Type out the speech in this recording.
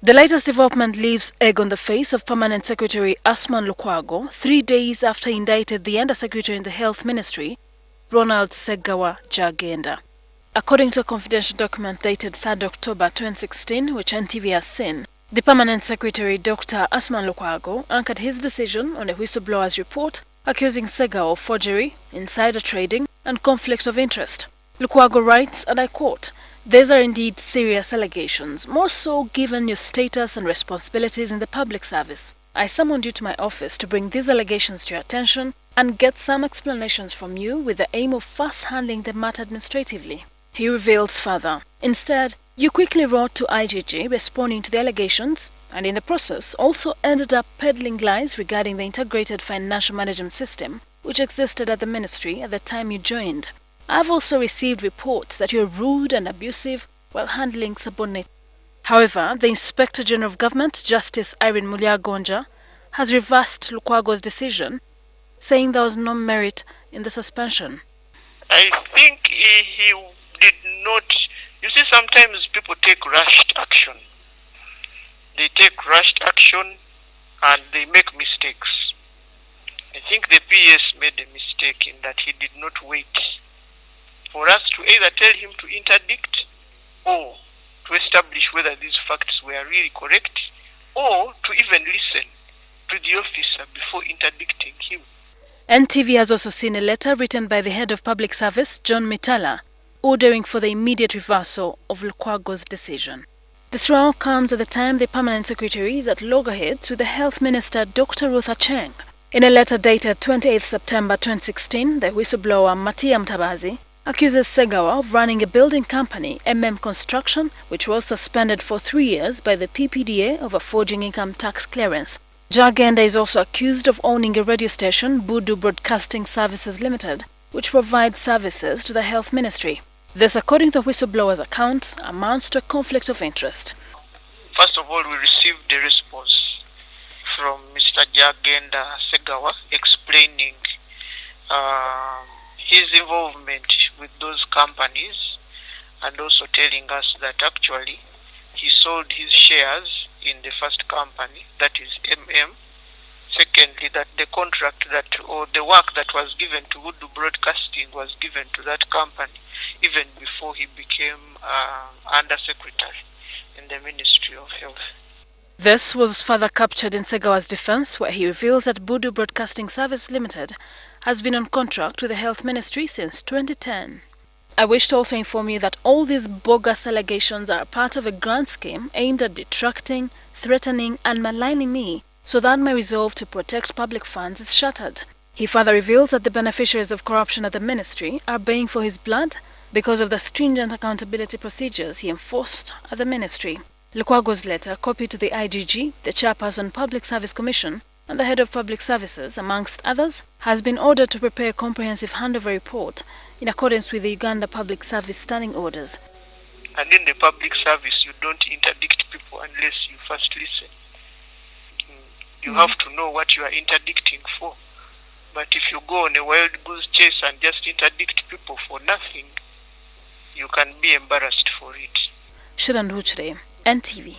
The latest development leaves egg on the face of Permanent Secretary Asuman Lukwago 3 days after he indicted the Undersecretary in the Health Ministry, Ronald Segawa Gyagenda. According to a confidential document dated 3rd October 2016, which NTV has seen, the Permanent Secretary Dr. Asuman Lukwago anchored his decision on a whistleblower's report accusing Segawa of forgery, insider trading, and conflict of interest. Lukwago writes, and I quote, "These are indeed serious allegations, more so given your status and responsibilities in the public service. I summoned you to my office to bring these allegations to your attention and get some explanations from you with the aim of first handling the matter administratively." He reveals further, "Instead, you quickly wrote to IGG responding to the allegations and in the process also ended up peddling lies regarding the integrated financial management system which existed at the ministry at the time you joined. I've also received reports that you're rude and abusive while handling subordinates." However, the Inspector General of Government, Justice Irene Mulyagonja, has reversed Lukwago's decision, saying there was no merit in the suspension. I think he did not. You see, sometimes people take rushed action. They take rushed action and they make mistakes. I think the PS made a mistake in that he did not wait for us to either tell him to interdict or to establish whether these facts were really correct or to even listen to the officer before interdicting him. NTV has also seen a letter written by the head of public service, John Mitala, ordering for the immediate reversal of Lukwago's decision. This row comes at the time the Permanent Secretary is at loggerheads with the Health Minister, Dr. Ruth Acheng. In a letter dated 28 September 2016, the whistleblower Matia Mtabazi accuses Segawa of running a building company, Construction, which was suspended for 3 years by the PPDA over forging income tax clearance. Gyagenda is also accused of owning a radio station, Budu Broadcasting Services Limited, which provides services to the Health Ministry. This, according to whistleblower's account, amounts to a conflict of interest. First of all, we received a response from Mr. Gyagenda Segawa explaining his involvement with those companies and also telling us that actually he sold his shares in the first company, that is MM. Secondly, that the contract or the work that was given to Budu Broadcasting was given to that company even before he became Undersecretary in the Ministry of Health. This was further captured in Segawa's defense, where he reveals that Budu Broadcasting Service Limited has been on contract with the Health Ministry since 2010. I wish to also inform you that all these bogus allegations are part of a grand scheme aimed at detracting, threatening, and maligning me, so that my resolve to protect public funds is shattered. He further reveals that the beneficiaries of corruption at the ministry are baying for his blood because of the stringent accountability procedures he enforced at the ministry. Lukwago's letter, copied to the IGG, the Chairperson Public Service Commission, and the Head of Public Services, amongst others, has been ordered to prepare a comprehensive handover report in accordance with the Uganda Public Service Standing Orders. And in the public service, you don't interdict people unless you first listen. You have to know what you are interdicting for. But if you go on a wild goose chase and just interdict people for nothing, you can be embarrassed for it. Shirandu today, NTV.